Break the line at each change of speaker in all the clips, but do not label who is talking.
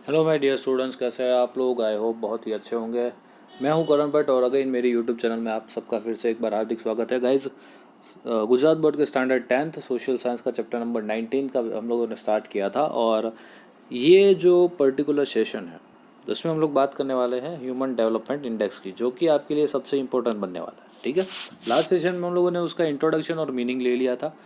Hello my dear students, कैसे हैं आप लोग। आई होप बहुत ही अच्छे होंगे। मैं हूं करण भट्ट और अगेन मेरी यूट्यूब चैनल में आप सबका फिर से एक बार हार्दिक स्वागत है गाइज। गुजरात बोर्ड के स्टैंडर्ड 10th सोशल साइंस का चैप्टर नंबर 19 का हम लोगों ने स्टार्ट किया था। और ये जो पर्टिकुलर सेशन है जिसमें हम लोग बात करने वाले हैं ह्यूमन डेवलपमेंट इंडेक्स की, जो कि आपके लिए सबसे इंपॉर्टेंट बनने वाला है। ठीक है, लास्ट सेशन में हम लोगों ने उसका इंट्रोडक्शन और मीनिंग ले लिया था।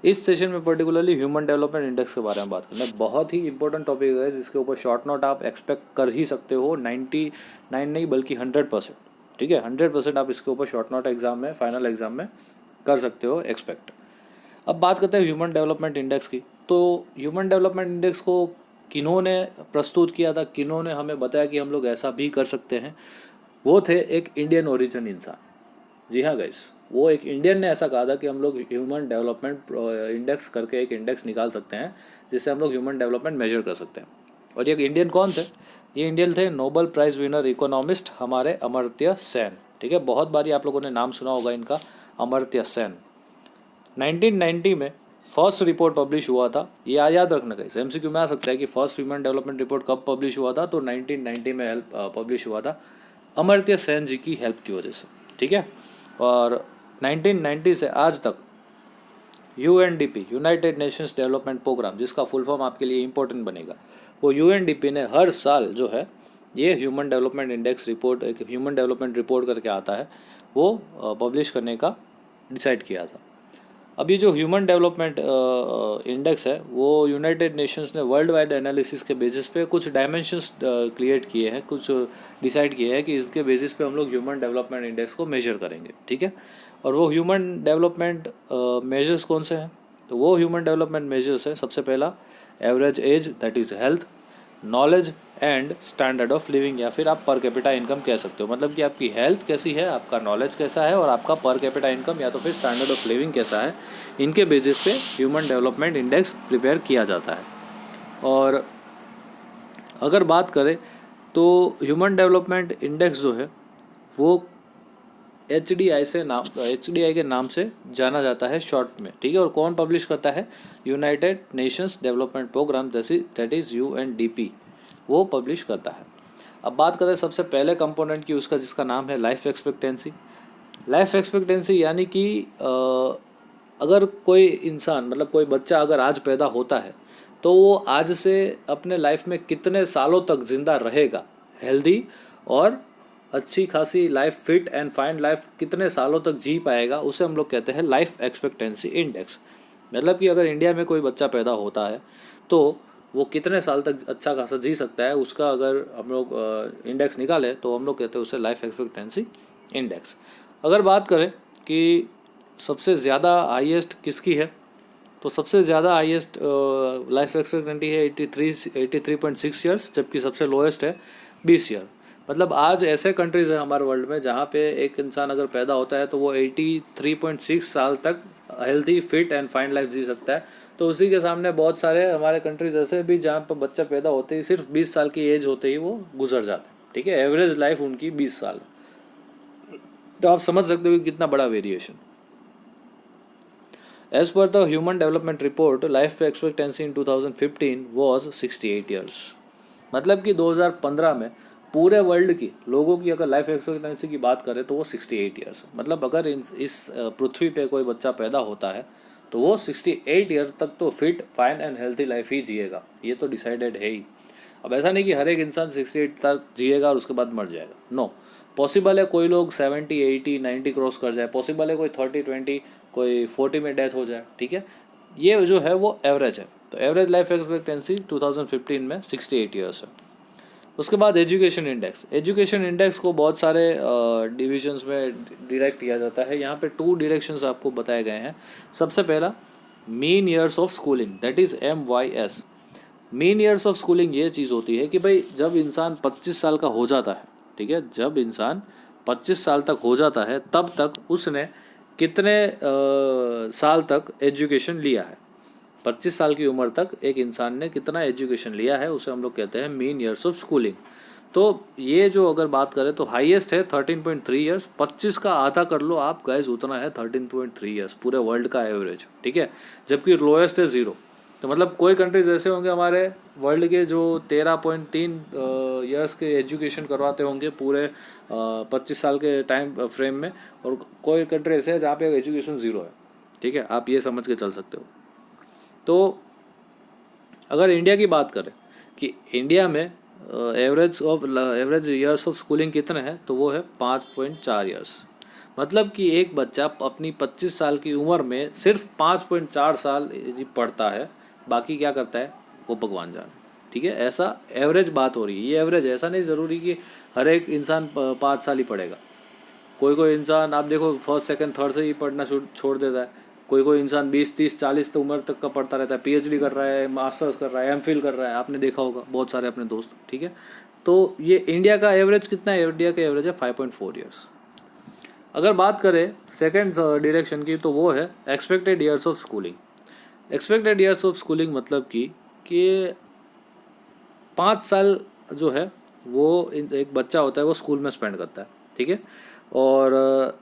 इस सेशन में पर्टिकुलरली ह्यूमन डेवलपमेंट इंडेक्स के बारे में बात करना है। बहुत ही इंपॉर्टेंट टॉपिक है जिसके ऊपर शॉर्ट नोट आप एक्सपेक्ट कर ही सकते हो 99 नहीं बल्कि 100%। ठीक है, 100% आप इसके ऊपर शॉर्ट नोट एग्जाम में, फाइनल एग्जाम में कर सकते हो एक्सपेक्ट। अब बात करते हैं ह्यूमन डेवलपमेंट इंडेक्स की। तो ह्यूमन डेवलपमेंट इंडेक्स को किन्होंने प्रस्तुत किया था, किन्होंने हमें बताया कि हम लोग ऐसा भी कर सकते हैं, वो थे एक इंडियन ओरिजिन इंसान। जी हाँ गाइस, वो एक इंडियन ने ऐसा कहा था कि हम लोग ह्यूमन डेवलपमेंट इंडेक्स करके एक इंडेक्स निकाल सकते हैं जिससे हम लोग ह्यूमन डेवलपमेंट मेजर कर सकते हैं। और ये इंडियन कौन थे? ये इंडियन थे नोबेल प्राइज़ विनर इकोनॉमिस्ट हमारे अमर्त्य सेन। ठीक है, बहुत बारी आप लोगों ने नाम सुना होगा इनका, अमर्त्य सेन। 1990 में फर्स्ट रिपोर्ट पब्लिश हुआ था। ये याद रखना गाइस, एमसीक्यू में आ सकता है कि फर्स्ट ह्यूमन डेवलपमेंट रिपोर्ट कब पब्लिश हुआ था। तो 1990 में पब्लिश हुआ था अमर्त्य सेन जी की हेल्प की वजह से। ठीक है, और 1990 से आज तक UNDP, united nations development programme, जिसका फुल फॉर्म आपके लिए इंपॉर्टेंट बनेगा, वो यूएनडीपी ने हर साल जो है ये ह्यूमन डेवलपमेंट इंडेक्स रिपोर्ट, एक ह्यूमन डेवलपमेंट रिपोर्ट करके आता है, वो पब्लिश करने का डिसाइड किया था। अब ये जो ह्यूमन डेवलपमेंट इंडेक्स है वो यूनाइटेड नेशंस ने वर्ल्ड वाइड एनालिसिस के बेसिस पे कुछ डायमेंशंस क्रिएट किए हैं, कुछ डिसाइड किए हैं कि इसके बेसिस पे हम लोग ह्यूमन डेवलपमेंट इंडेक्स को मेजर करेंगे। ठीक है, और वो ह्यूमन डेवलपमेंट मेजर्स कौन से हैं? तो वो ह्यूमन डेवलपमेंट मेजर्स है, सबसे पहला average age, that is health, knowledge and standard of living, या फिर आप पर कैपिटा इनकम कह सकते हो। मतलब कि आपकी हेल्थ कैसी है, आपका नॉलेज कैसा है, और आपका पर कैपिटा इनकम या तो फिर स्टैंडर्ड ऑफ लिविंग कैसा है, इनके बेसिस पे ह्यूमन डेवलपमेंट इंडेक्स प्रिपेयर किया जाता है। और अगर बात करें तो ह्यूमन डेवलपमेंट इंडेक्स जो है वो एच के नाम से जाना जाता है शॉर्ट में। ठीक है, और कौन पब्लिश करता है? United nations development programme, that is UNDP, वो पब्लिश करता है। अब बात करें सबसे पहले कंपोनेंट की, उसका जिसका नाम है लाइफ एक्सपेक्टेंसी। लाइफ एक्सपेक्टेंसी यानी कि अगर कोई इंसान, मतलब कोई बच्चा अगर आज पैदा होता है तो वो आज से अपने लाइफ में कितने सालों तक ज़िंदा रहेगा, हेल्दी और अच्छी खासी life, fit and fine life कितने सालों तक जी पाएगा, उसे हम लोग कहते हैं लाइफ एक्सपेक्टेंसी इंडेक्स। मतलब कि अगर इंडिया में कोई बच्चा पैदा होता है तो वो कितने साल तक अच्छा खासा जी सकता है, उसका अगर हम लोग इंडेक्स निकालें तो हम लोग कहते हैं उसे लाइफ एक्सपेक्टेंसी इंडेक्स। अगर बात करें कि सबसे ज़्यादा हाईएस्ट किसकी है, तो सबसे ज़्यादा हाईएस्ट लाइफ एक्सपेक्टेंसी है 83.6 ईयर्स, जबकि सबसे लोएस्ट है 20 ईयर। मतलब आज ऐसे कंट्रीज़ हैं हमारे वर्ल्ड में जहाँ पे एक इंसान अगर पैदा होता है तो वो 83.6 साल तक healthy, fit and fine life जी सकता है। तो उसी के सामने बहुत सारे हमारे कंट्रीज ऐसे भी जहाँ पर बच्चा पैदा होते ही सिर्फ 20 साल की एज होते ही वो गुजर जाते हैं। ठीक है, एवरेज लाइफ उनकी 20 साल। तो आप समझ सकते हो कि कितना बड़ा variation. As per the Human Development Report, life expectancy in 2015 was 68 years। मतलब कि 2015 में पूरे वर्ल्ड की लोगों की अगर लाइफ एक्सपेक्टेंसी की बात करें तो वो 68 ईयर्स। मतलब अगर इस पृथ्वी पे कोई बच्चा पैदा होता है तो वो 68 ईयर तक तो fit, fine and healthy life ही जिएगा, ये तो डिसाइडेड है ही। अब ऐसा नहीं कि हर एक इंसान 68 तक जिएगा और उसके बाद मर जाएगा, नो। पॉसिबल है कोई लोग 70, 80, 90 क्रॉस कर जाए, पॉसिबल है कोई 30, 20, कोई 40 में डेथ हो जाए। ठीक है, ये जो है वो एवरेज है। तो एवरेज लाइफ एक्सपेक्टेंसी 2015 में 68 ईयर्स है। उसके बाद एजुकेशन इंडेक्स। एजुकेशन इंडेक्स को बहुत सारे डिविजन्स में डायरेक्ट किया जाता है। यहाँ पे 2 डायरेक्शंस आपको बताए गए हैं। सबसे पहला mean years of schooling, that is MYS। Mean years of schooling ये चीज़ होती है कि भाई जब इंसान 25 साल का हो जाता है, ठीक है, जब इंसान 25 साल तक हो जाता है तब तक उसने कितने साल तक एजुकेशन लिया है। 25 साल की उम्र तक एक इंसान ने कितना एजुकेशन लिया है उसे हम लोग कहते हैं मीन ईयर्स ऑफ स्कूलिंग। तो ये जो अगर बात करें तो हाईएस्ट है 13.3 ईयर्स। 25 का आधा कर लो आप गाइस, उतना है 13.3 ईयर्स पूरे वर्ल्ड का एवरेज। ठीक है, जबकि लोएस्ट है 0। तो मतलब कोई कंट्रीज ऐसे होंगे हमारे वर्ल्ड के जो 13.3 ईयर्स के एजुकेशन करवाते होंगे पूरे 25 साल के टाइम फ्रेम में, और कोई कंट्री ऐसे है जहाँ पे एजुकेशन ज़ीरो है। ठीक है, आप ये समझ के चल सकते हो। तो अगर इंडिया की बात करें कि इंडिया में एवरेज ईयर्स ऑफ स्कूलिंग कितने हैं, तो वो है 5.4 ईयर्स। मतलब कि एक बच्चा अपनी 25 साल की उम्र में सिर्फ 5.4 साल पढ़ता है, बाकी क्या करता है वो भगवान जाने। ठीक है, ऐसा एवरेज बात हो रही है, ये एवरेज, ऐसा नहीं ज़रूरी कि हर एक इंसान 5 साल ही पढ़ेगा। कोई कोई इंसान आप देखो फर्स्ट सेकंड थर्ड से ही पढ़ना छोड़ देता है। कोई कोई इंसान 20 30 40 तो उम्र तक का पढ़ता रहता है, पीएचडी कर रहा है, मास्टर्स कर रहा है, एमफिल कर रहा है, आपने देखा होगा बहुत सारे अपने दोस्त। ठीक है, तो ये इंडिया का एवरेज कितना है? इंडिया का एवरेज है 5.4 ईयर्स। अगर बात करें सेकेंड डायरेक्शन की, तो वो है expected years of schooling. Expected years of schooling मतलब कि 5 साल जो है वो एक बच्चा होता है वो स्कूल में स्पेंड करता है। ठीक है, और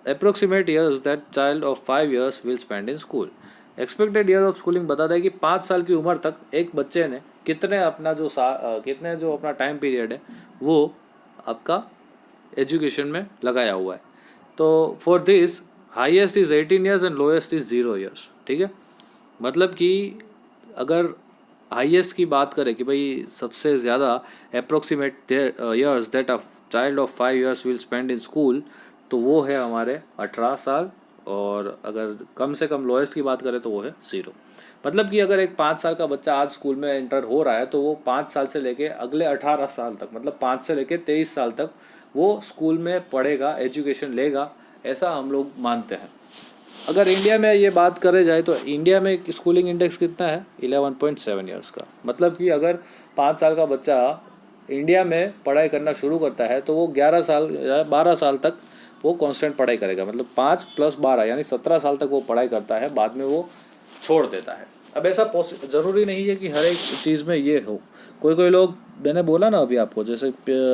approximate years that child of 5 years will spend in school. Expected year of schooling बताता है कि 5 साल की उम्र तक एक बच्चे ने कितने अपना कितने जो अपना टाइम पीरियड है वो आपका एजुकेशन में लगाया हुआ है। तो for this highest is 18 years and lowest is 0 years. ठीक है, मतलब कि अगर हाईएस्ट की बात करें कि भाई सबसे ज़्यादा approximate years that a child of 5 years will spend in school, तो वो है हमारे 18 साल, और अगर कम से कम लोएस्ट की बात करें तो वो है 0। मतलब कि अगर एक 5 साल का बच्चा आज स्कूल में एंटर हो रहा है तो वो 5 साल से लेके अगले 18 साल तक, मतलब 5 से लेके 23 साल तक वो स्कूल में पढ़ेगा, एजुकेशन लेगा, ऐसा हम लोग मानते हैं। अगर इंडिया में ये बात करे जाए तो इंडिया में स्कूलिंग इंडेक्स कितना है? 11.7 ईयर्स का। मतलब कि अगर 5 साल का बच्चा इंडिया में पढ़ाई करना शुरू करता है तो वो 11 साल या 12 साल तक वो कांस्टेंट पढ़ाई करेगा। मतलब 5 + 12 यानी 17 साल तक वो पढ़ाई करता है, बाद में वो छोड़ देता है। अब ऐसा ज़रूरी नहीं है कि हर एक चीज़ में ये हो। कोई कोई लोग, मैंने बोला ना अभी आपको, जैसे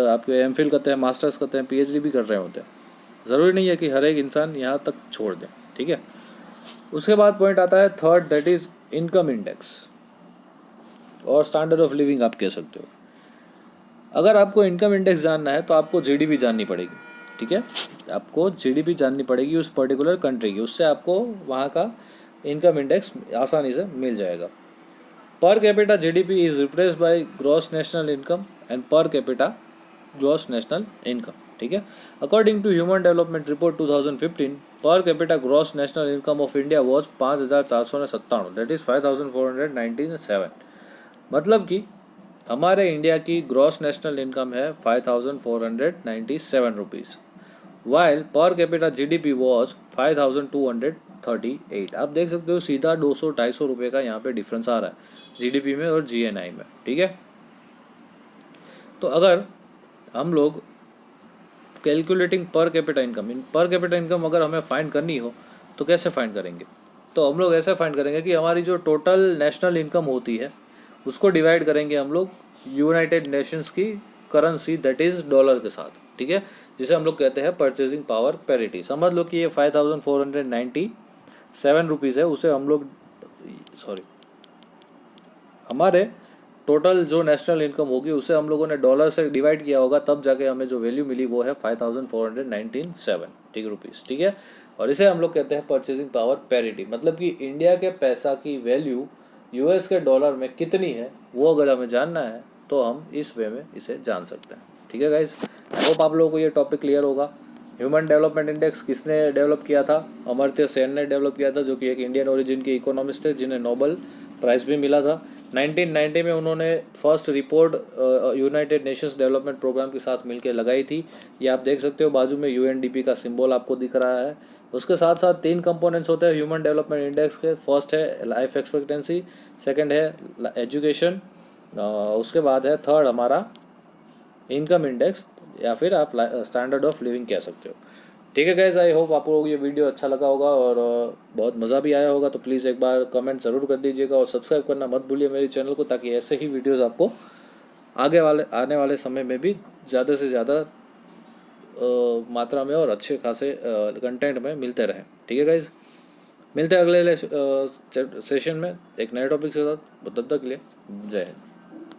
आपके एमफिल करते हैं, मास्टर्स करते हैं, पीएचडी भी कर रहे होते हैं। ज़रूरी नहीं है कि हर एक इंसान यहाँ तक छोड़ दें। ठीक है, उसके बाद पॉइंट आता है third, that is income index और स्टैंडर्ड ऑफ लिविंग आप कह सकते हो। अगर आपको इनकम इंडेक्स जानना है तो आपको जीडीपी जाननी पड़ेगी। ठीक है, आपको जीडीपी जाननी पड़ेगी उस पर्टिकुलर कंट्री की, उससे आपको वहाँ का इनकम इंडेक्स आसानी से मिल जाएगा। Per capita GDP is replaced by gross national income and per capita gross national income. ठीक है, according to human development report 2015, per capita gross national income of India was 5,497, that is 5,497। मतलब कि हमारे India की gross national income है 5,497 rupees, while पर capita GDP was 5,238। आप देख सकते हो सीधा 200-250 रुपये का यहाँ पे डिफरेंस आ रहा है जीडीपी में और जीएनआई में। ठीक है, तो अगर हम लोग कैलकुलेटिंग पर कैपिटा इनकम अगर हमें फाइंड करनी हो तो कैसे फाइंड करेंगे? तो हम लोग ऐसे फाइंड करेंगे कि हमारी जो टोटल नेशनल इनकम होती है उसको डिवाइड करेंगे हम लोग यूनाइटेड नेशंस की करेंसी दैट इज़ डॉलर के साथ। ठीक है, जिसे हम लोग कहते हैं परचेजिंग पावर पैरिटी। समझ लो कि ये 5,497 रुपीज़ है, उसे हम लोग हमारे टोटल जो नेशनल इनकम होगी उसे हम लोगों ने डॉलर से डिवाइड किया होगा, तब जाके हमें जो वैल्यू मिली वो है 5,497 ठीक रुपीज़। ठीक है, और इसे हम लोग कहते हैं परचेजिंग पावर पैरिटी। मतलब कि इंडिया के पैसा की वैल्यू यूएस के डॉलर में कितनी है वो अगर हमें जानना है तो हम इस वे में इसे जान सकते हैं। ठीक है गाइस, आई होप आप लोगों को ये टॉपिक क्लियर होगा। ह्यूमन डेवलपमेंट इंडेक्स किसने डेवलप किया था? अमर्त्य सेन ने डेवलप किया था, जो कि एक इंडियन ओरिजिन के इकोनॉमिस्ट थे जिन्हें नोबेल प्राइज़ भी मिला था। 1990 में उन्होंने first report united nations development programme के साथ मिलकर लगाई थी। ये आप देख सकते हो, बाजू में यूएनडीपी का सिंबल आपको दिख रहा है। उसके साथ साथ 3 कंपोनेंट्स होते हैं ह्यूमन डेवलपमेंट इंडेक्स के। फर्स्ट है लाइफ एक्सपेक्टेंसी, सेकंड है एजुकेशन, उसके बाद है थर्ड हमारा इनकम इंडेक्स, या फिर आप स्टैंडर्ड ऑफ लिविंग कह सकते हो। ठीक है गाइज, आई होप आप लोगों को ये वीडियो अच्छा लगा होगा और बहुत मज़ा भी आया होगा। तो प्लीज़ एक बार कमेंट ज़रूर कर दीजिएगा और सब्सक्राइब करना मत भूलिए मेरे चैनल को, ताकि ऐसे ही वीडियोस आपको आने वाले समय में भी ज़्यादा से ज़्यादा मात्रा में और अच्छे खासे कंटेंट में मिलते रहें। ठीक है गाइज, मिलते हैं अगले सेशन में एक नए टॉपिक के साथ। तब तक के लिए जय हिंद।